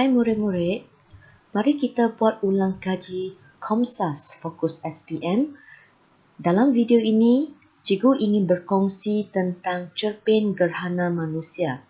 Hai murid-murid, mari kita buat ulang kaji Komsas Fokus SPM. Dalam video ini, cikgu ingin berkongsi tentang cerpen gerhana manusia.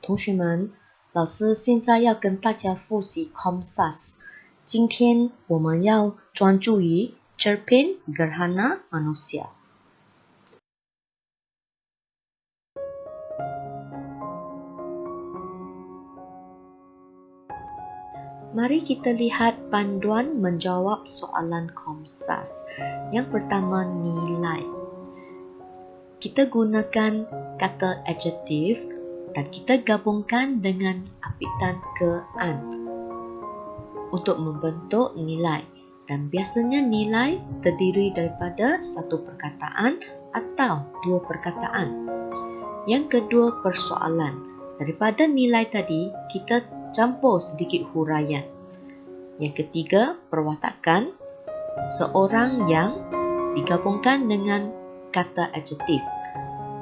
同学们，老师现在要跟大家复习 Komsas。今天我们要专注于 cerpen gerhana manusia。Mari kita lihat panduan menjawab soalan Komsas. Yang pertama, nilai. Kita gunakan kata adjektif dan kita gabungkan dengan apitan ke-an untuk membentuk nilai. Dan biasanya nilai terdiri daripada satu perkataan atau dua perkataan. Yang kedua, persoalan. Daripada nilai tadi, kita campur sedikit huraian. Yang ketiga, perwatakan. Seorang yang digabungkan dengan kata adjektif.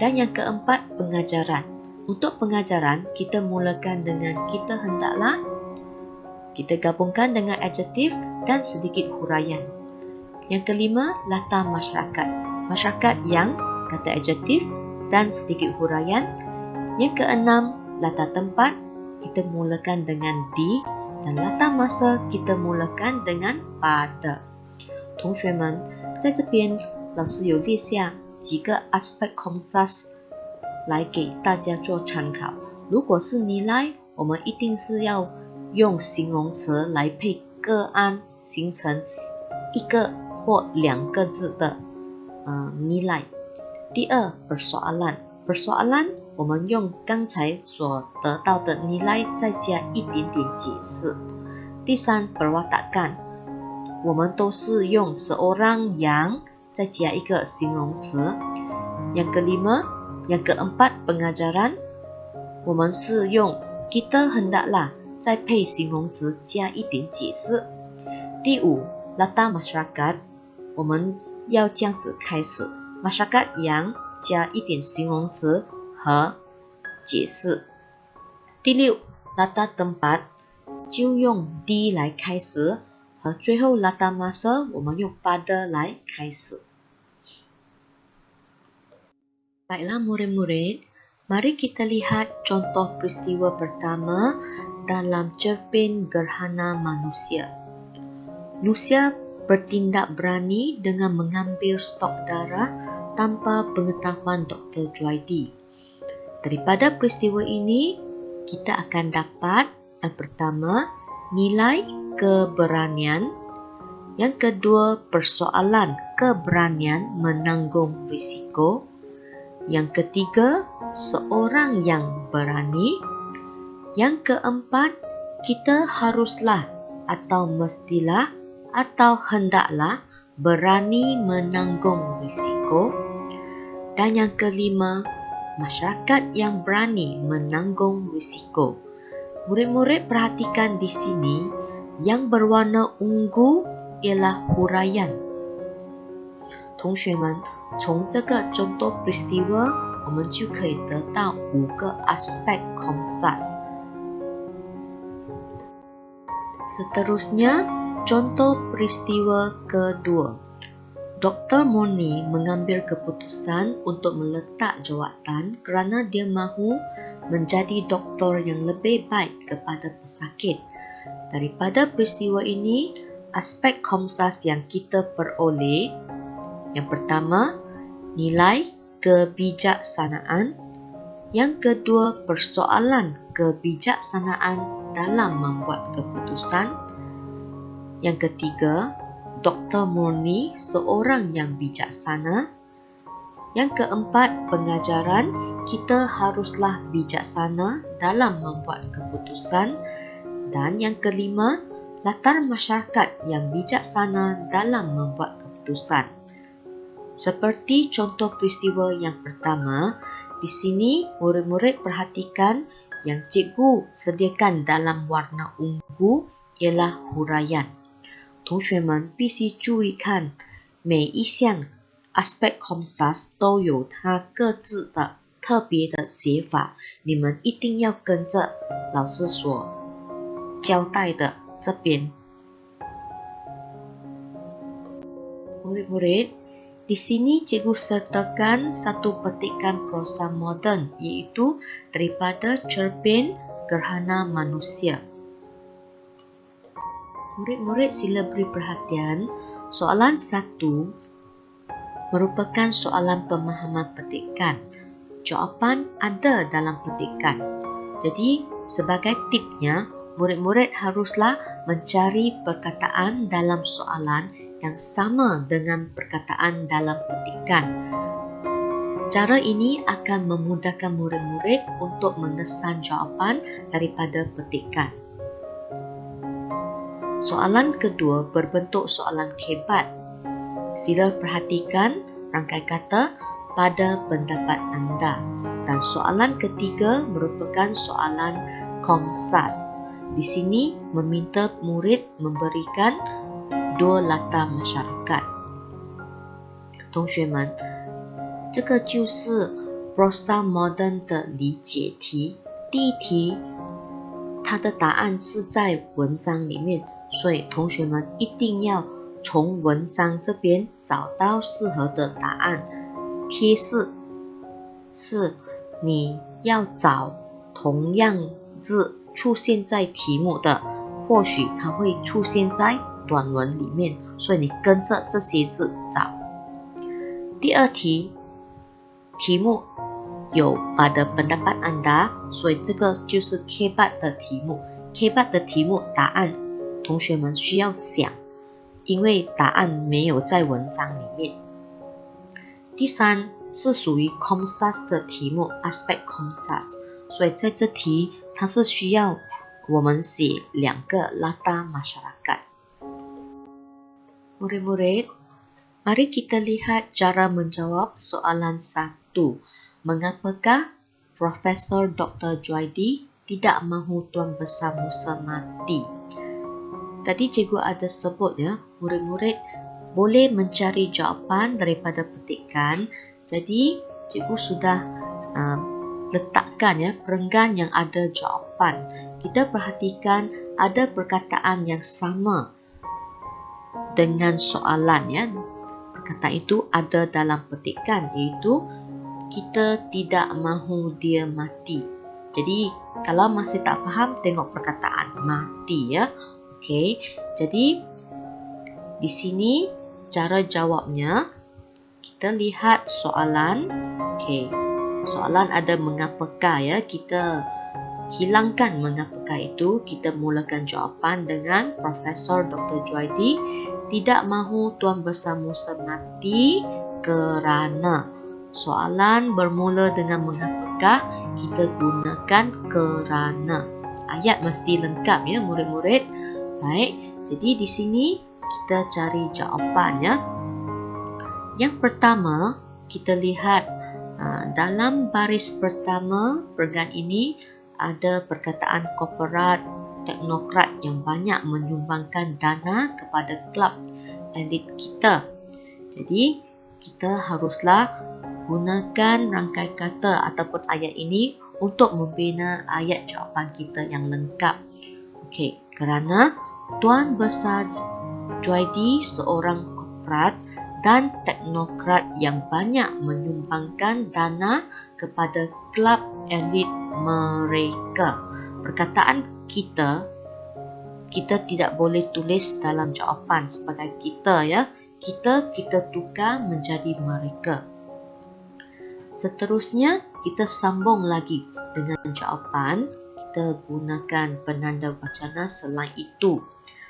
Dan yang keempat, pengajaran. Untuk pengajaran, kita mulakan dengan kita hendaklah. Kita gabungkan dengan adjektif dan sedikit huraian. Yang kelima, latar masyarakat. Masyarakat yang kata adjektif dan sedikit huraian. Yang keenam, latar tempat. Kita mulakan dengan di dan latar masa kita mulakan dengan pada。同学们，在这边老师有列下几个 aspect Komsas 来给大家做参考。如果是nilai，我们一定是要用形容词来配个案，形成一个或两个字的nilai。第二，persoalan。persoalan我们用刚才所得到的 nilai 再加一点点解释。第三，perwatakan 我们都是用 seorang yang 再加一个形容词。yang keempat, pengajaran 我们是用 kita hendaklah 再配形容词加一点解释。第五，latar masyarakat 我们要这样子开始 masyarakat yang 加一点形容词和解释。第六，latar tempat 就用 di 来开始，和最后 latar masa 我们用 pada 来开始。Baiklah murid-murid, mari kita lihat contoh peristiwa pertama dalam cerpen gerhana manusia. Lucia bertindak berani dengan mengambil stok darah tanpa pengetahuan Dr. Juaidi. Daripada peristiwa ini, kita akan dapat yang pertama, nilai keberanian. Yang kedua, persoalan keberanian menanggung risiko. Yang ketiga, seorang yang berani. Yang keempat, kita haruslah atau mestilah atau hendaklah berani menanggung risiko. Dan yang kelima, masyarakat yang berani menanggung risiko. Murid-murid perhatikan di sini, yang berwarna ungu ialah huraian. 同学们，从这个众多 peristiwa 我们就可以得到5个 aspek Komsas。Seterusnya, contoh peristiwa kedua. Dr. Moni mengambil keputusan untuk meletak jawatan kerana dia mahu menjadi doktor yang lebih baik kepada pesakit. Daripada peristiwa ini, aspek Komsas yang kita peroleh, yang pertama, nilai kebijaksanaan. Yang kedua, persoalan kebijaksanaan dalam membuat keputusan. Yang ketiga, Dr. Murni seorang yang bijaksana. Yang keempat, pengajaran, kita haruslah bijaksana dalam membuat keputusan. Dan yang kelima, latar masyarakat yang bijaksana dalam membuat keputusan. Seperti contoh peristiwa yang pertama, di sini murid-murid perhatikan yang cikgu sediakan dalam warna ungu ialah huraian。同学们必须注意看，每一项 aspect Komsas 都有它各自的特别的写法，你们一定要跟着老师所交代的这边。Murid-murid, di sini cikgu sertakan satu petikan prosa moden, iaitu daripada cerpen Gerhana Manusia. Murid-murid sila beri perhatian, soalan 1 merupakan soalan pemahaman petikan. Jawapan ada dalam petikan. Jadi, sebagai tipnya, murid-murid haruslah mencari perkataan dalam soalan yang sama dengan perkataan dalam petikan. Cara ini akan memudahkan murid-murid untuk mengesan jawapan daripada petikan. Soalan kedua berbentuk soalan kebat. Sila perhatikan rangkai kata pada pendapat anda. Dan soalan ketiga merupakan soalan Komsas. Di sini meminta murid memberikan 2 latar masyarakat. 同学们，这个就是 prosa modern 的理解题。第一题，它的答案是在文章里面，所以同学们一定要从文章这边找到适合的答案。贴士是你要找同样字出现在题目的，或许它会出现在短文里面，所以你跟着这些字找。第二题，题目有pada pendapat anda，所以这个就是 kebat 的题目。kebat 的题目答案，同学们需要想，因为答案没有在文章里面。第三是属于 Komsas 的题目 ，aspek Komsas， 所以在这题它是需要我们写2个 latar masyarakat。Murid-murid, mari kita lihat cara menjawab soalan 1. Mengapakah Profesor Dr. Juaidi tidak mahu Tuan Besar Musa mati? Tadi cikgu ada sebut ya, murid-murid boleh mencari jawapan daripada petikan. Jadi cikgu sudah letakkan ya perenggan yang ada jawapan. Kita perhatikan ada perkataan yang sama dengan soalan ya. Perkataan itu ada dalam petikan, iaitu kita tidak mahu dia mati. Jadi kalau masih tak faham, tengok perkataan mati ya. Okey. Jadi di sini cara jawabnya kita lihat soalan. Okey. Soalan ada mengapakah ya. Kita hilangkan mengapakah itu. Kita mulakan jawapan dengan Profesor Dr. Juaidi tidak mahu Tuan Besar Musa mati kerana. Soalan bermula dengan mengapakah, kita gunakan kerana. Ayat mesti lengkap ya murid-murid. Baik, jadi di sini kita cari jawapannya. Yang pertama, kita lihat dalam baris pertama perenggan ini ada perkataan korporat teknokrat yang banyak menyumbangkan dana kepada klub elit kita. Jadi, kita haruslah gunakan rangkai kata ataupun ayat ini untuk membina ayat jawapan kita yang lengkap. Okey, kerana Tuan Besar Juaidi seorang korporat dan teknokrat yang banyak menyumbangkan dana kepada klub elit mereka. Perkataan kita tidak boleh tulis dalam jawapan sebagai kita ya. Kita tukar menjadi mereka. Seterusnya kita sambung lagi dengan jawapan. Kita gunakan penanda wacana selain itu.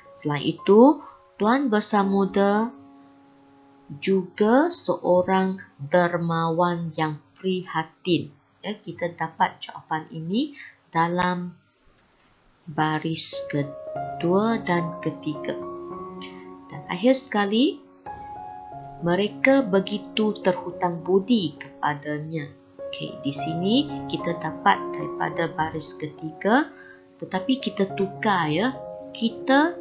Selain itu, Tuan Besar Muda juga seorang dermawan yang prihatin. Ya, kita dapat jawapan ini dalam baris kedua dan ketiga. Dan akhir sekali, mereka begitu terhutang budi kepadanya. Okey, di sini kita dapat daripada baris ketiga, tetapi kita tukar ya. Kita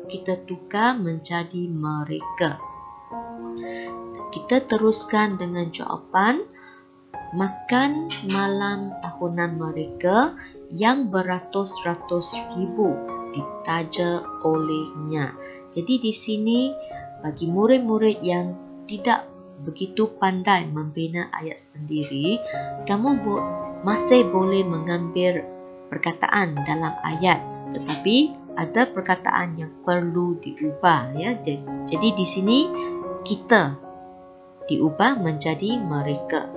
tukar menjadi mereka. Kita teruskan dengan jawapan makan malam tahunan mereka yang beratus-ratus ribu ditaja olehnya. Jadi di sini bagi murid-murid yang tidak begitu pandai membina ayat sendiri, kamu masih boleh mengambil perkataan dalam ayat, tetapi ada perkataan yang perlu diubah ya. Jadi di sini kita diubah menjadi mereka.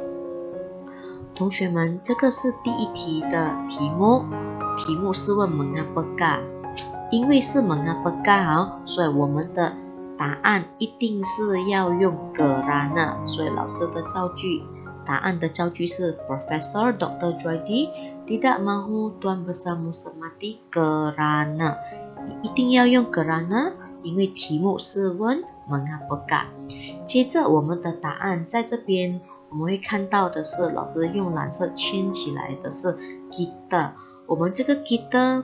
同学们，这个是第一题的题目，题目是问 mengapakah， 因为是 mengapakah， 所以我们的答案一定是要用 kerana， 所以老师的造句，答案的造句是 Profesor Dr. Juaidi tidak mahu Tuan bersama semati kerana， 一定要用 kerana， 因为题目是问 mengapakah。 接着我们的答案在这边我们会看到的是，老师用蓝色圈起来的是 kita。 我们这个 kita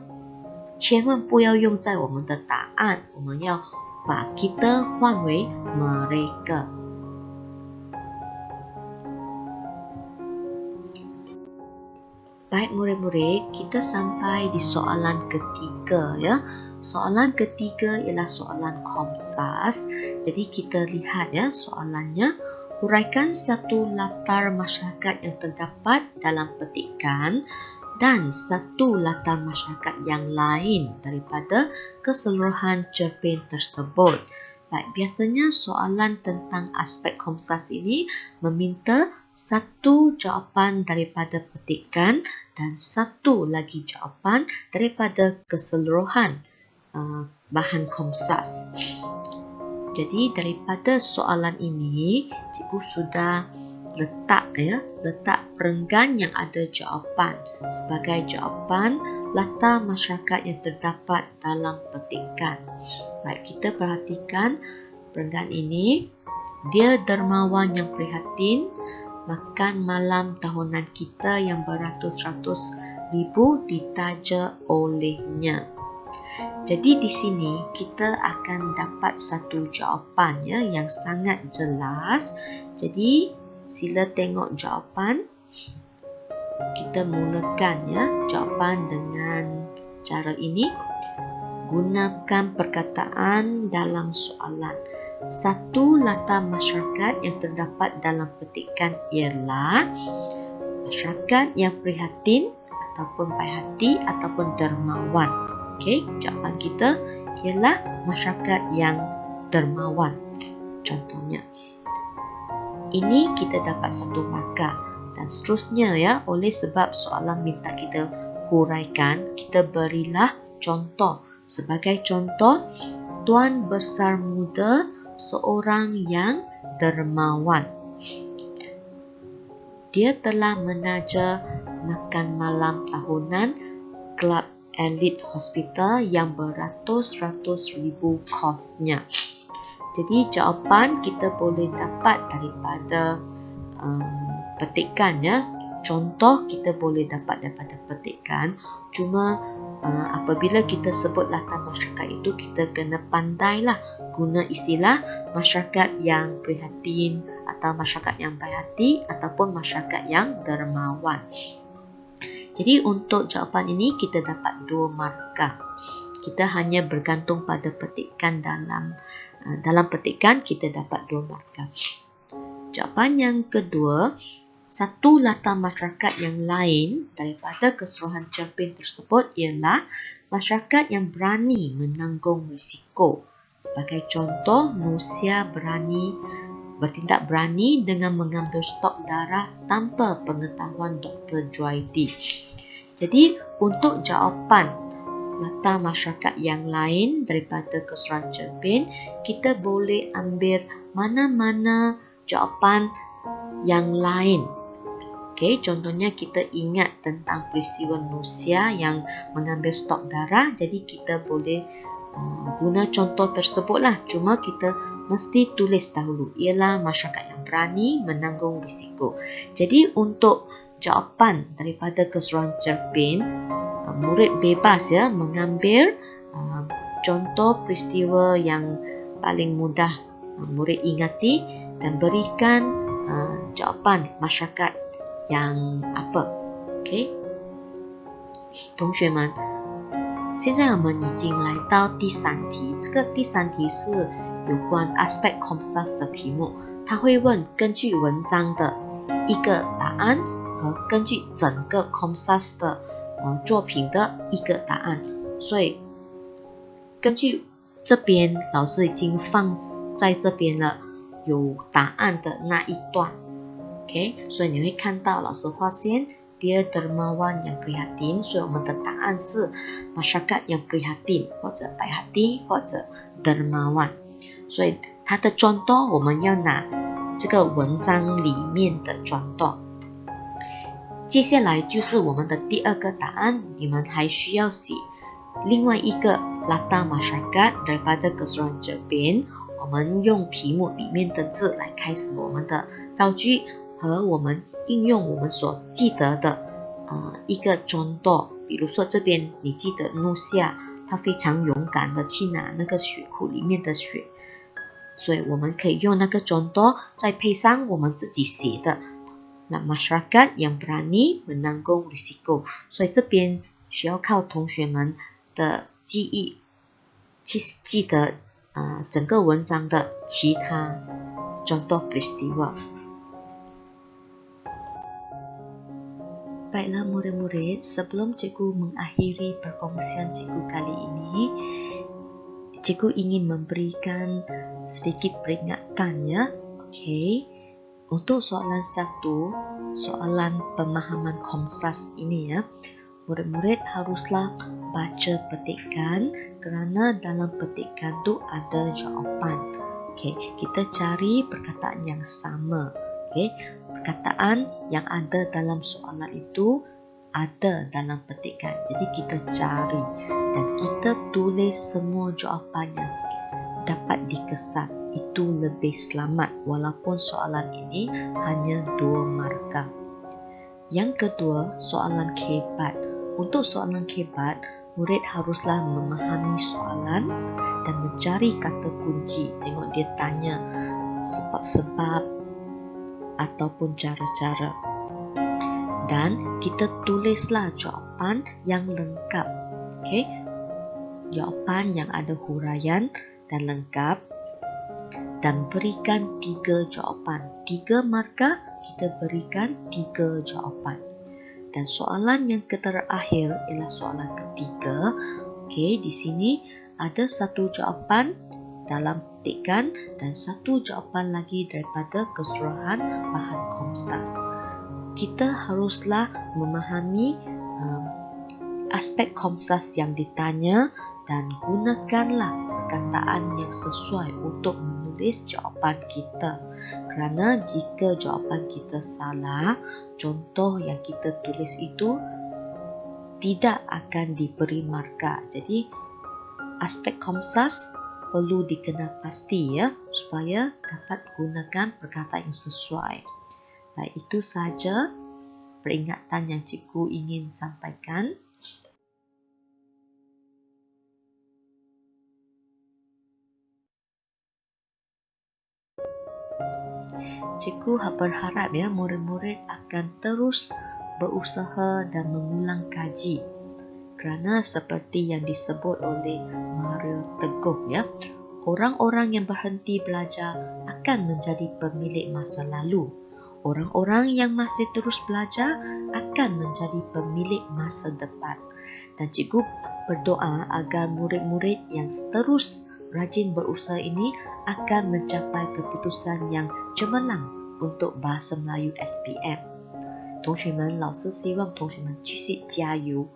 千万不要用在我们的答案，我们要把 kita 换为 mereka。 Baik murid-murid, kita sampai di soalan ketiga ya. Soalan ketiga ialah soalan Komsas. Jadi kita lihat ya soalannya. Huraikan satu latar masyarakat yang terdapat dalam petikan dan satu latar masyarakat yang lain daripada keseluruhan cerpen tersebut. Baik, biasanya soalan tentang aspek Komsas ini meminta satu jawapan daripada petikan dan satu lagi jawapan daripada keseluruhan bahan Komsas. Jadi daripada soalan ini, cikgu sudah letak perenggan yang ada jawapan sebagai jawapan latar masyarakat yang terdapat dalam petikan. Baik, kita perhatikan perenggan ini. Dia dermawan yang prihatin, makan malam tahunan kita yang beratus-ratus ribu ditaja olehnya. Jadi di sini kita akan dapat satu jawapan ya yang sangat jelas. Jadi sila tengok jawapan. Kita mulakan ya jawapan dengan cara ini. Gunakan perkataan dalam soalan. Satu latar masyarakat yang terdapat dalam petikan ialah masyarakat yang prihatin ataupun baik hati ataupun dermawan. Okey, jawapan kita ialah masyarakat yang dermawan. Contohnya, ini kita dapat satu markah dan seterusnya ya. Oleh sebab soalan minta kita huraikan, kita berilah contoh. Sebagai contoh, Tuan Besar Muda seorang yang dermawan. Dia telah menaja makan malam tahunan Kelab Elite Hospital yang beratus-ratus ribu kosnya. Jadi jawapan kita boleh dapat daripada petikan ya. Contoh kita boleh dapat daripada petikan. Cuma apabila kita sebut latar masyarakat itu, kita kena pandailah guna istilah masyarakat yang prihatin atau masyarakat yang baik hati ataupun masyarakat yang dermawan. Jadi untuk jawapan ini kita dapat 2 markah. Kita hanya bergantung pada petikan dalam petikan kita dapat 2 markah. Jawapan yang kedua, satu latar masyarakat yang lain daripada keseluruhan cerpen tersebut ialah masyarakat yang berani menanggung risiko. Sebagai contoh, Nusia bertindak berani dengan mengambil stok darah tanpa pengetahuan Dr. Juaidi. Jadi untuk jawapan latar masyarakat yang lain daripada keseluruhan cerpen, kita boleh ambil mana-mana jawapan yang lain. Okey, contohnya kita ingat tentang peristiwa Nusia yang mengambil stok darah, jadi kita boleh guna contoh tersebutlah. Cuma kita mesti tulis dahulu ialah masyarakat yang berani menanggung risiko. Jadi untuk jawapan daripada keseluruhan cerpen, murid bebas ya mengambil contoh peristiwa yang paling mudah murid ingati dan berikan jawapan masyarakat yang apa. Okey, 同学们，现在我们已经来到第3题，这个第3题是有关 aspect COMSAS 的题目，它会问根据文章的一个答案和根据整个 COMSAS 的作品的一个答案，所以根据这边老师已经放在这边了，有答案的那一段 ，OK， 所以你会看到老师划线，dia dermawan yang prihatin， 所以我们的答案是 masyarakat yang prihatin， 或者baik hati， 或者 dermawan。所以它的状段我们要拿这个文章里面的状段。接下来就是我们的第2个答案，你们还需要写另外一个 latar masyarakat daripada keseluruhan cerpen， 我们用题目里面的字来开始我们的造句，和我们应用我们所记得的一个状段。比如说这边你记得怒夏他非常勇敢的去拿那个血库里面的血，所以我们可以用那个状段再配上我们自己写的那 masyarakat yang berani menanggung risiko， 所以这边需要靠同学们的记忆去记得整个文章的其他contoh peristiwa。Baiklah murid-murid, sebelum cikgu mengakhiri perkongsian cikgu kali ini, cikgu ingin memberikan sedikit peringatan ya. Okey. Untuk soalan 1, soalan pemahaman COMSAS ini ya, murid-murid haruslah baca petikan kerana dalam petikan tu ada jawapan. Okey, kita cari perkataan yang sama. Okey, perkataan yang ada dalam soalan itu ada dalam petikan. Jadi kita cari dan kita tulis semua jawapan yang dapat dikesan. Itu lebih selamat walaupun soalan ini hanya 2 markah. Yang kedua, soalan kebat. Untuk soalan kebat, murid haruslah memahami soalan dan mencari kata kunci. Tengok dia tanya sebab-sebab ataupun cara-cara. Dan kita tulislah jawapan yang lengkap. Okey? Jawapan yang ada huraian dan lengkap. Dan berikan 3 jawapan. 3 markah, kita berikan 3 jawapan. Dan soalan yang terakhir ialah soalan ketiga. Okey, di sini ada 1 jawapan dalam petikan dan 1 jawapan lagi daripada keseluruhan bahan COMSAS. Kita haruslah memahami aspek COMSAS yang ditanya dan gunakanlah perkataan yang sesuai untuk menulis jawapan kita. Kerana jika jawapan kita salah, contoh yang kita tulis itu tidak akan diberi markah. Jadi aspek COMSAS perlu dikenal pasti ya, supaya dapat gunakan perkataan yang sesuai. Baik, itu saja peringatan yang cikgu ingin sampaikan. Cikgu berharap ya murid-murid akan terus berusaha dan mengulang kaji. Kerana seperti yang disebut oleh Mario Teguh ya, orang-orang yang berhenti belajar akan menjadi pemilik masa lalu. Orang-orang yang masih terus belajar akan menjadi pemilik masa depan. Dan cikgu berdoa agar murid-murid yang terus rajin berusaha ini akan mencapai keputusan yang cemerlang untuk bahasa Melayu SPM. 同学们，老师希望同学们继续加油。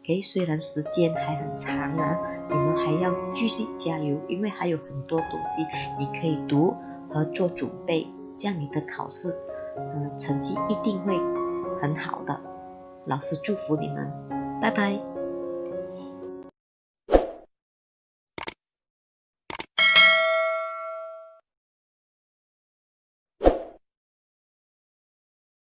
OK， 虽然时间还很长啊，你们还要继续加油，因为还有很多东西你可以读和做准备，这样你的考试成绩一定会很好的。老师祝福你们，拜拜。